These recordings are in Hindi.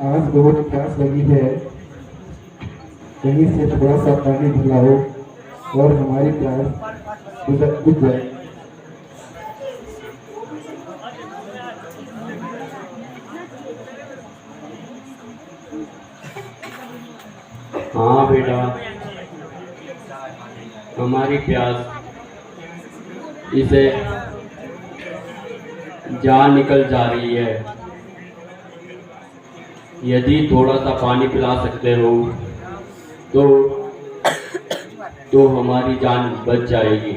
आज बहुत प्यास लगी है, कहीं से थोड़ा सा पानी पिलाओ और हमारी प्यास बुझ जाए। हाँ बेटा, हमारी प्यास इसे जान निकल जा रही है। यदि थोड़ा सा पानी पिला सकते हो तो हमारी जान बच जाएगी।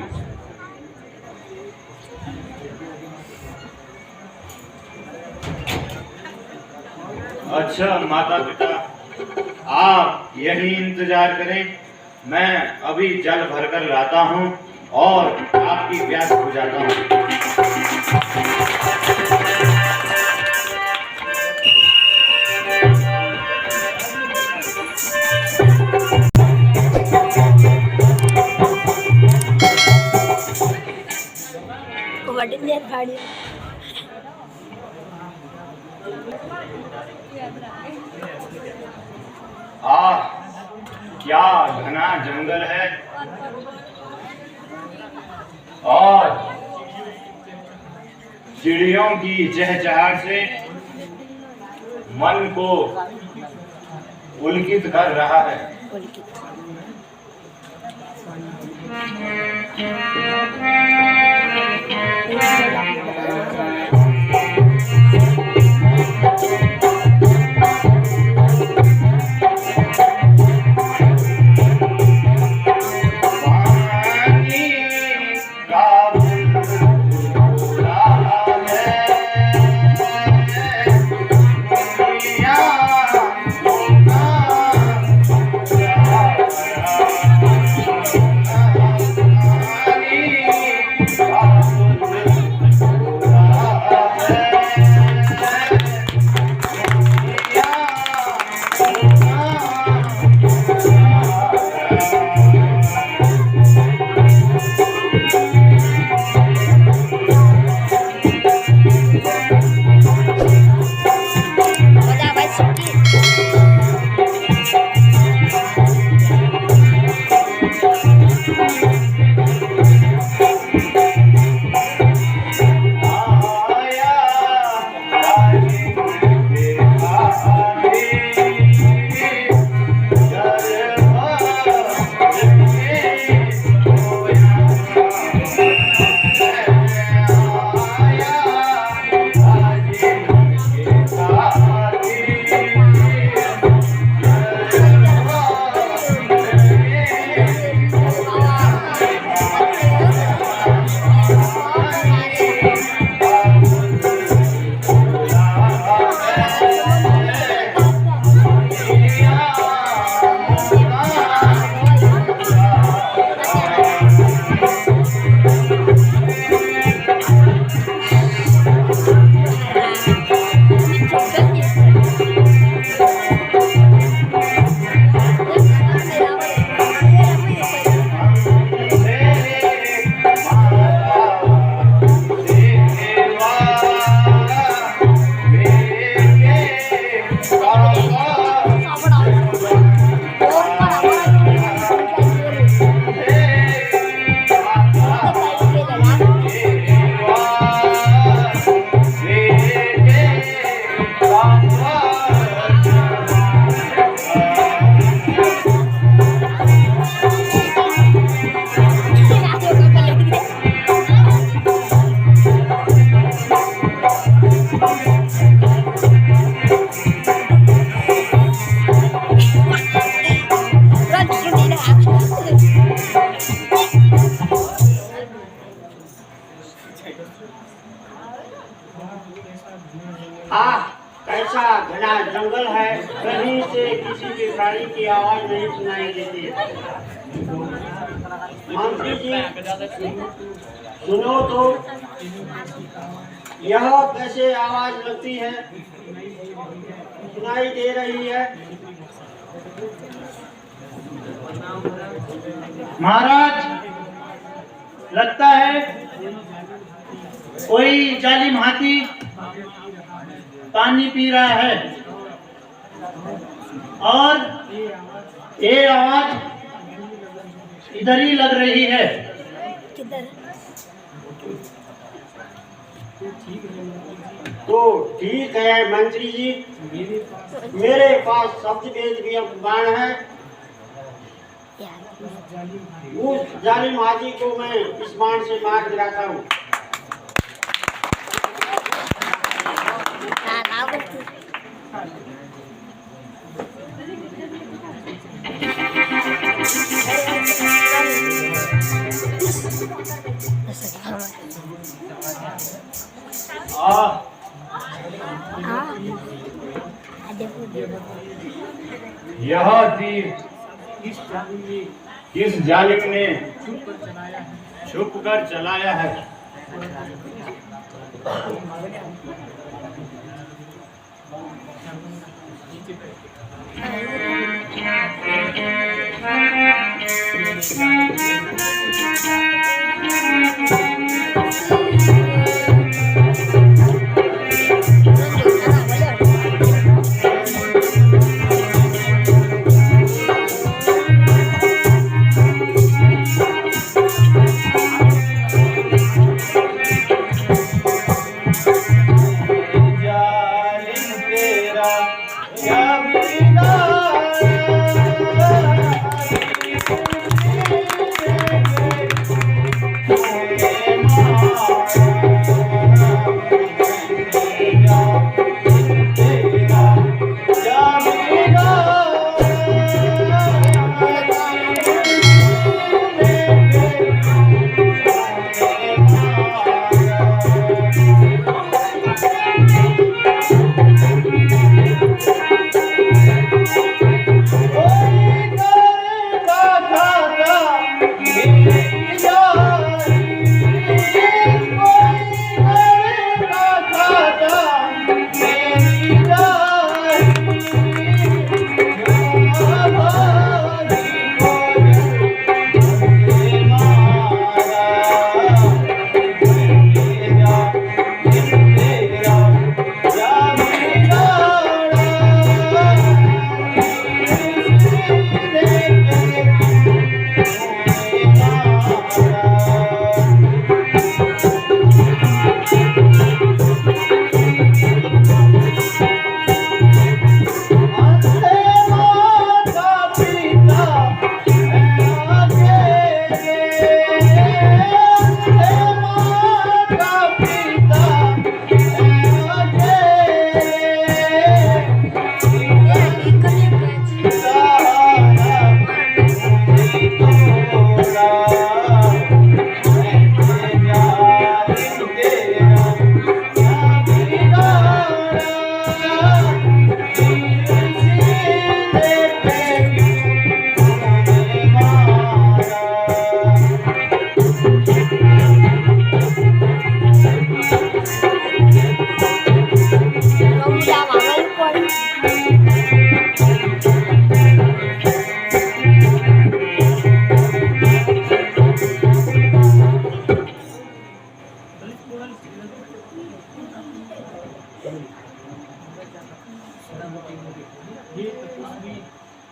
अच्छा माता पिता, आप यही इंतजार करें, मैं अभी जल भरकर लाता हूँ और आपकी प्यास बुझाता हूँ। आह, क्या घना जंगल है और चिड़ियों की चहचहाट से मन को पुलकित कर रहा है। कैसा घना जंगल है, कहीं से किसी भी प्राणी की आवाज नहीं सुनाई देती है। मंत्री जी सुनो तो, यह कैसे आवाज लगती है, सुनाई दे रही है। महाराज, लगता है कोई जालिम हाथी पानी पी रहा है और ये आवाज इधर ही लग रही है। तो ठीक है मंत्री जी, मेरे पास शब्द वेद भी बाण है। उस जालिम हाथी को मैं इस बाण से मार गिराता हूँ। यह तीर किस जालिम ने छुप कर चलाया है?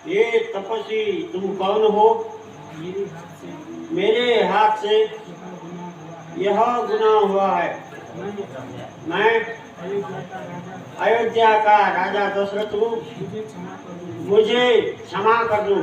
ये तपस्वी तुम कौन हो? मेरे हाथ से यह गुनाह हुआ है। मैं अयोध्या का राजा दशरथ हूँ, मुझे क्षमा कर दो।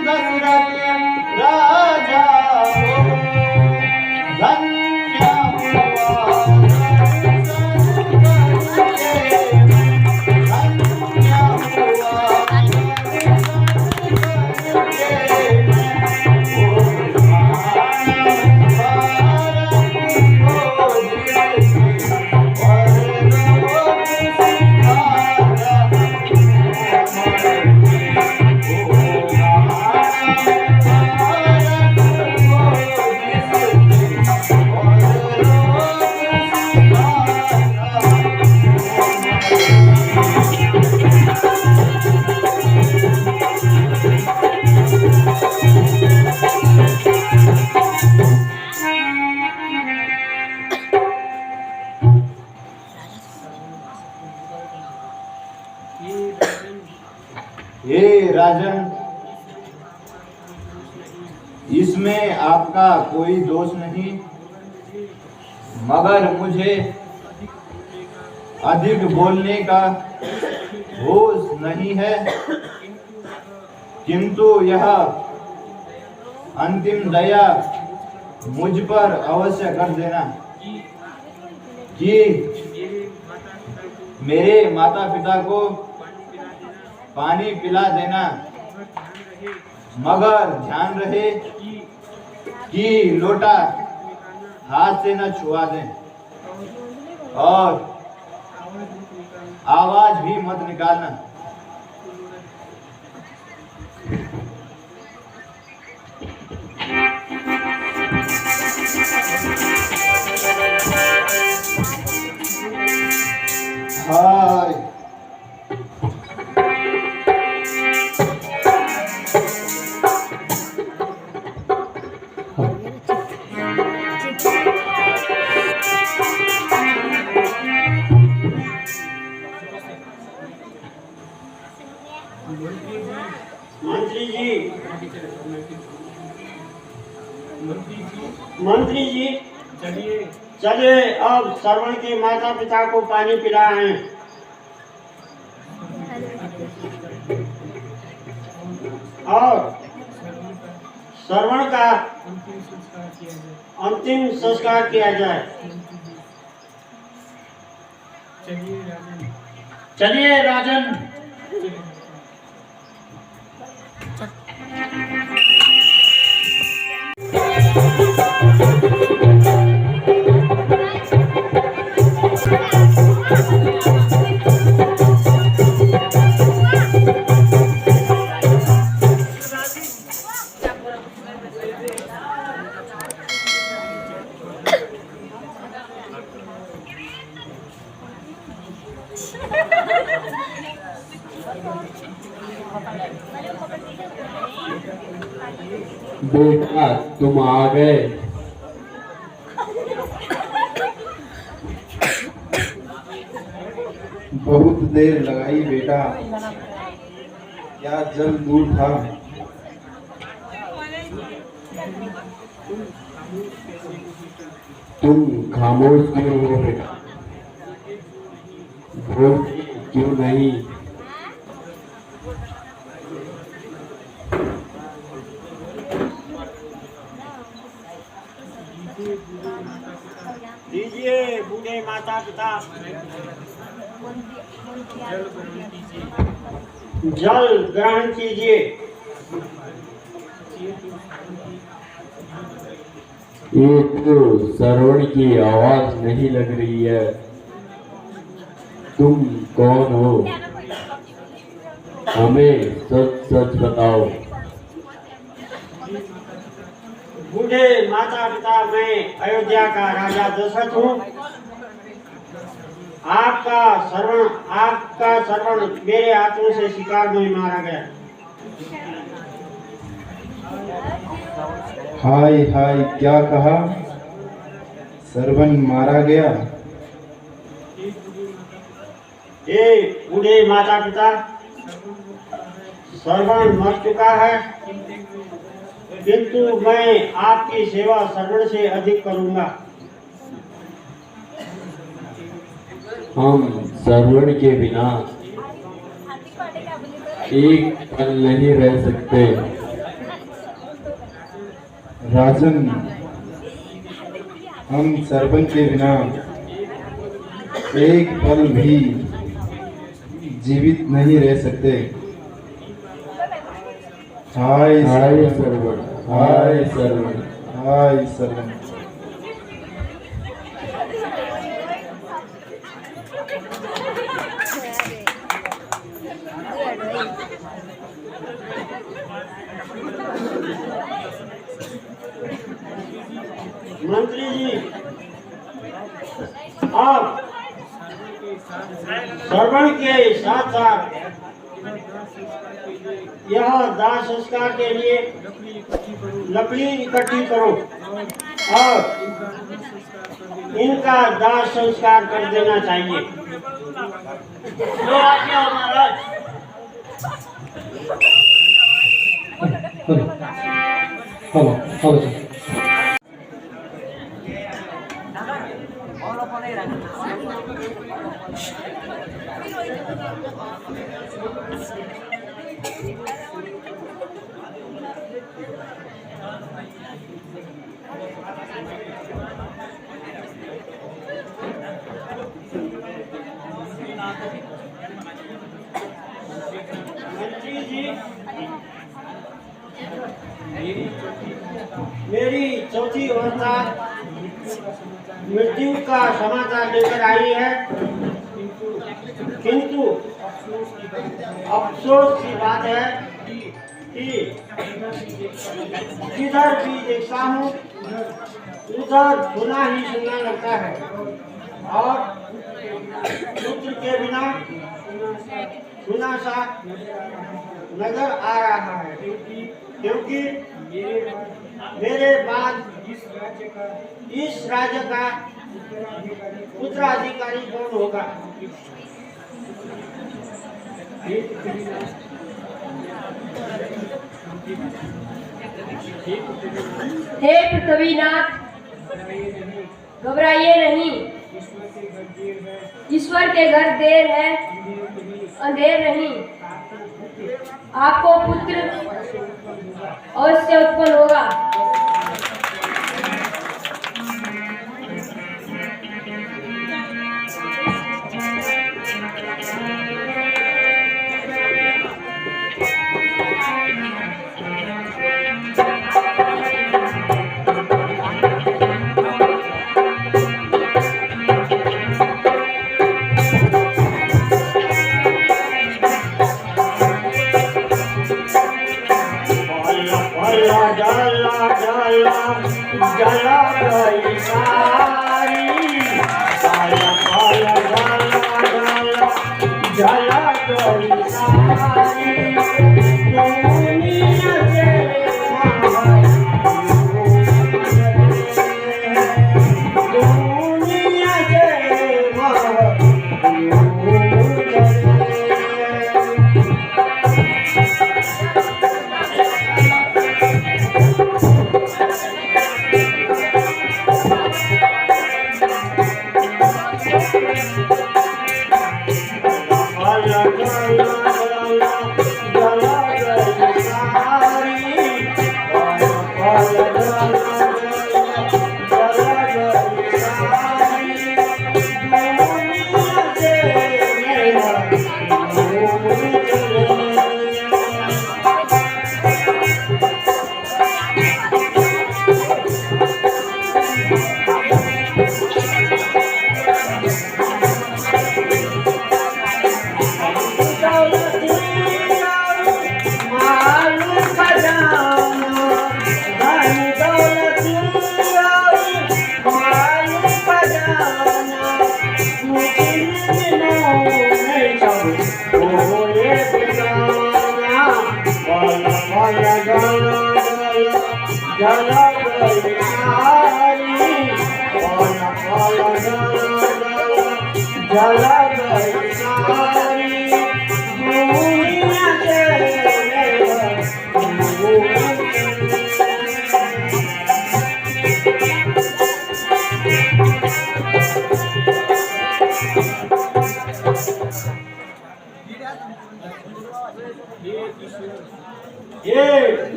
दशरथ इसमें आपका कोई दोष नहीं, मगर मुझे अधिक बोलने का होश नहीं है, किंतु यह अंतिम दया मुझ पर अवश्य कर देना कि मेरे माता पिता को पानी पिला देना, मगर ध्यान रहे कि लोटा हाथ से न छुआ दें और आवाज भी मत निकालना। हाय मंत्री जी चलिए अब श्रवण के माता पिता को पानी पिलाएं। और श्रवण का अंतिम संस्कार किया जाए। चलिए राजन। बेटा तुम आ गए। बहुत देर लगाई बेटा, क्या जल दूर था। तुम खामोश क्यों हो बेटा, बोलते क्यों नहीं। लीजिए बूढ़े माता पिता जल ग्रहण कीजिए। ये तो श्रवण की आवाज नहीं लग रही है, तुम कौन हो, हमें सच सच बताओ। बूढ़े माता पिता मैं अयोध्या का राजा दशरथ हूँ। आपका श्रवण मेरे हाथों से शिकार में मारा गया। हाय हाय, क्या कहा, श्रवण मारा गया। ये बूढ़े माता पिता श्रवण मर चुका है, किंतु मैं आपकी सेवा श्रवण से अधिक करूंगा। हम श्रवण के बिना एक पल नहीं रह सकते। राजन, हम श्रवण के बिना एक पल भी जीवित नहीं रह सकते। हाय हाय श्रवण, हाय श्रवण, हाय श्रवण। मंत्री जी आप श्रवण के साथ साथ यह दाह संस्कार के लिए लकड़ी इकट्ठी करो और इनका दाह संस्कार कर देना चाहिए। जो आज्ञा हो महाराज। हेलो हेलो जी। मंत्री जी, मेरी चौथी अवस्था मृत्यु का समाचार लेकर आई है, किंतु अफसोस की बात है कि जिधर भी देखता हूँ उधर सुना ही सुना लगता है और पुत्र के बिना सुना सा नजर आ रहा है, क्योंकि मेरे बाद इस राज्य का उत्तराधिकारी कौन होगा। हे पृथ्वीनाथ, घबराइए नहीं। ईश्वर के घर देर है, अंधेर नहीं। आपको पुत्र अवश्य उत्पन्न होगा। जला गई सारी, जला गई सारी दुनिया हे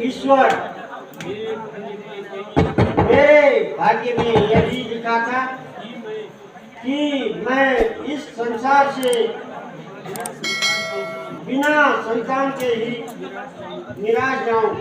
ईश्वर, मेरे भाग्य में यही लिखा था कि मैं इस संसार से बिना संतान के ही निराश जाऊं।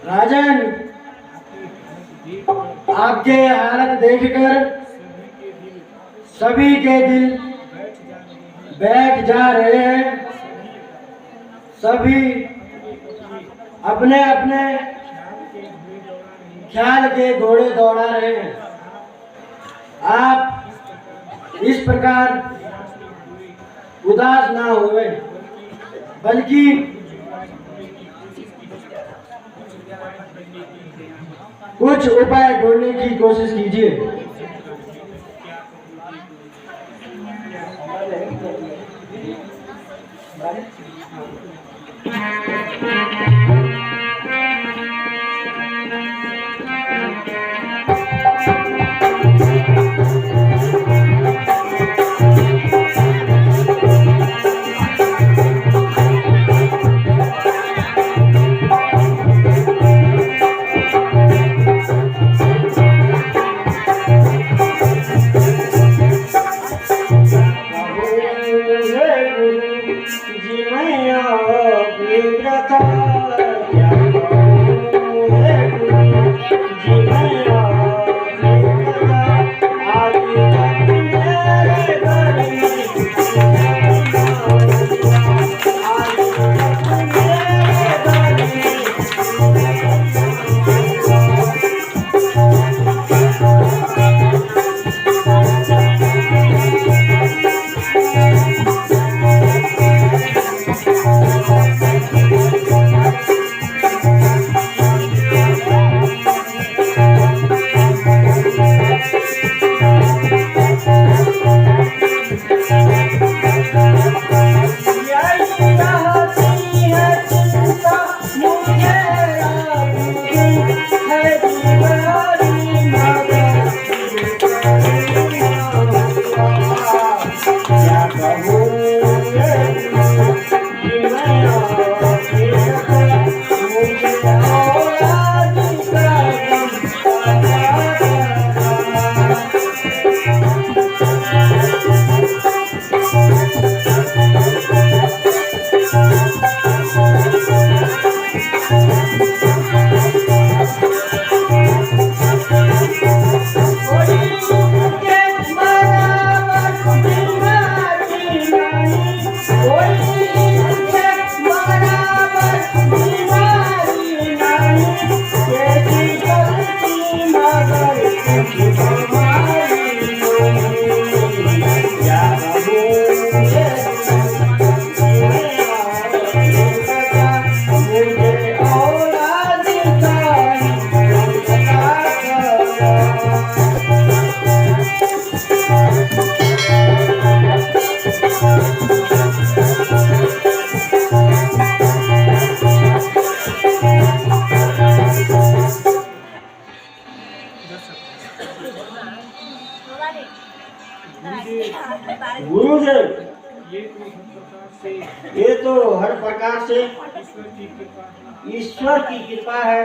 राजन, आपके हालत देखकर सभी के दिल बैठ जा रहे हैं। सभी अपने अपने ख्याल के घोड़े दौड़ा रहे हैं। आप इस प्रकार उदास ना हुए, बल्कि कुछ उपाय ढूंढने की कोशिश कीजिए। गुरुदेव, ये तो हर प्रकार से ईश्वर की कृपा है।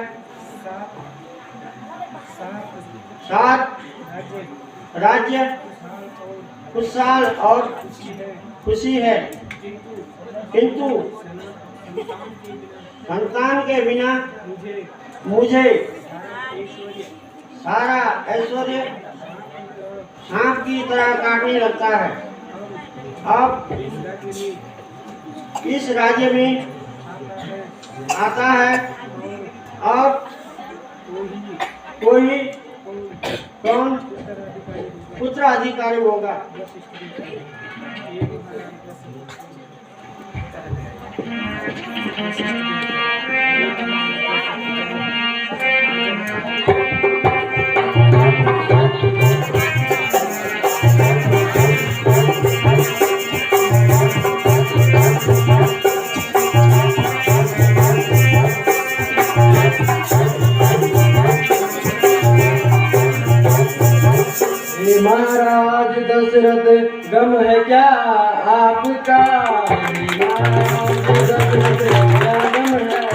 7 राज्य खुशहाल और खुशी है, किंतु संतान के बिना मुझे सारा ऐश्वर्य सांप की तरह काटने लगता है। अब इस राज्य में आता है, अब कौन उत्तराधिकारी होगा? महाराज दशरथ गम है क्या आपका? महाराज दशरथ क्या गम है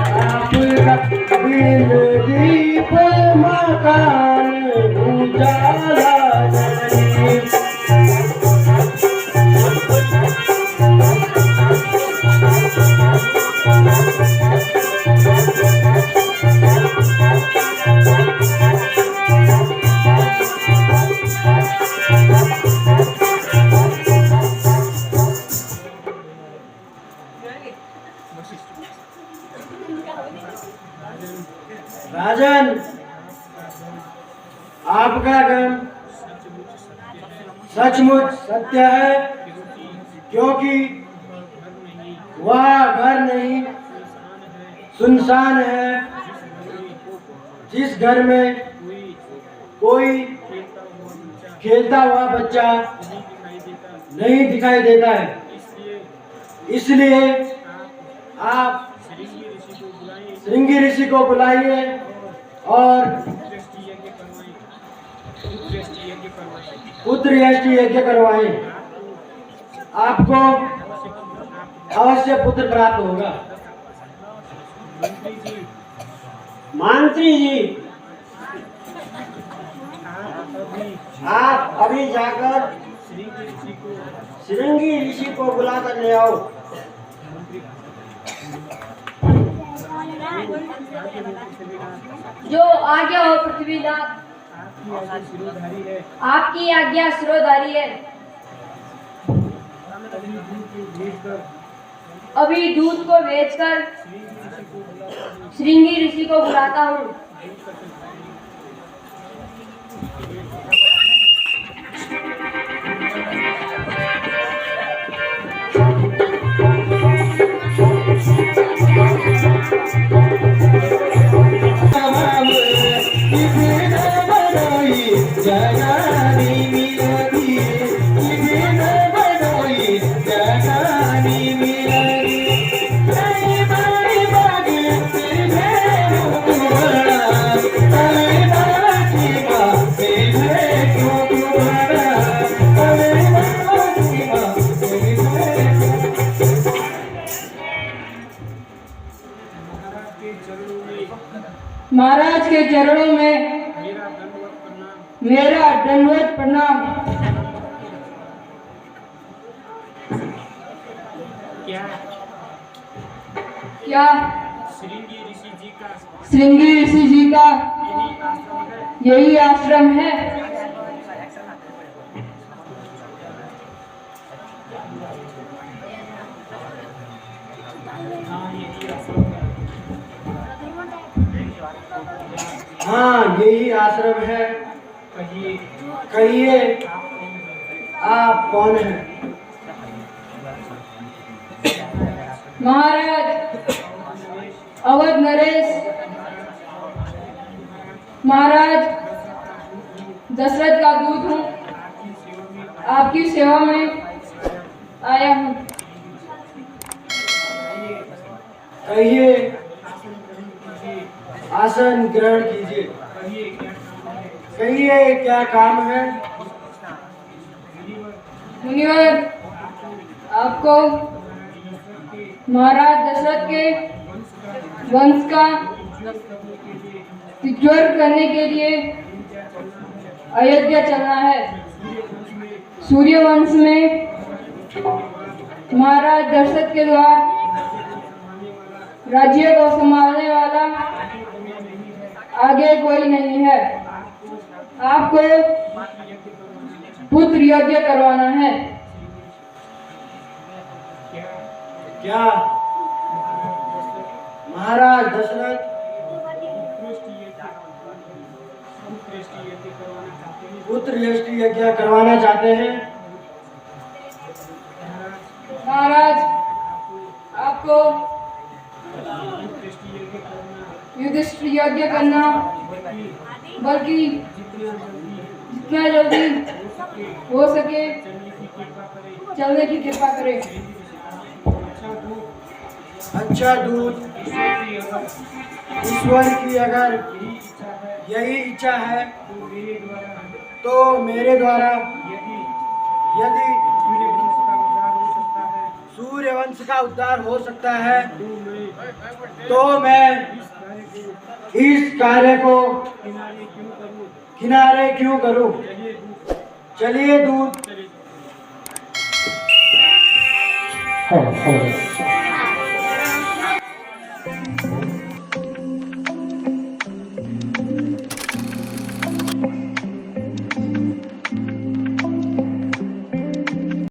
राजन, आपका गम सचमुच सत्य है, क्योंकि वह घर नहीं सुनसान है जिस घर में कोई खेलता हुआ बच्चा नहीं दिखाई देता है। इसलिए आप श्रृंगी ऋषि को बुलाइए और पुत्र यष्टि यज्ञ करवाएं। आपको अवश्य पुत्र प्राप्त होगा। मंत्री जी, आप अभी जाकर श्रृंगी ऋषि को बुला कर ले आओ। जो आज्ञा हो पृथ्वीनाथ, आपकी आज्ञा सिरोधारी है। अभी दूध को बेचकर श्रृंगी ऋषि को बुलाता हूँ। महाराज के चरणों में मेरा दंडवत प्रणाम। क्या श्रृंगी ऋषि जी का यही आश्रम है? हाँ, यही आश्रम है। कहिए आप कौन हैं? महाराज, अवध नरेश, महाराज दशरथ का दूत हूँ। आपकी सेवा में आया हूँ। कहिए, आसन ग्रहण कीजिए। कहिए क्या काम है? मुनिवर, आपको महाराज दशरथ के वंश का प्रज्वल करने के लिए अयोध्या चलना है। सूर्य वंश में महाराज दशरथ के द्वारा राज्य को संभालने वाला आगे कोई नहीं है। आपको पुत्र यज्ञ करवाना है। क्या महाराज दशरथ पुत्र यष्टि यज्ञ करवाना चाहते हैं? महाराज, आपको युधिष्ठिर यज्ञ करना, बल्कि जितना जल्दी हो सके चलने की कृपा करें। अच्छा दूत, ईश्वर की अगर यही इच्छा है तो मेरे द्वारा यदि सूर्य वंश का उद्धार हो सकता है तो मैं इस कार्य को किनारे क्यों करूं? चलिए दूत। हाँ,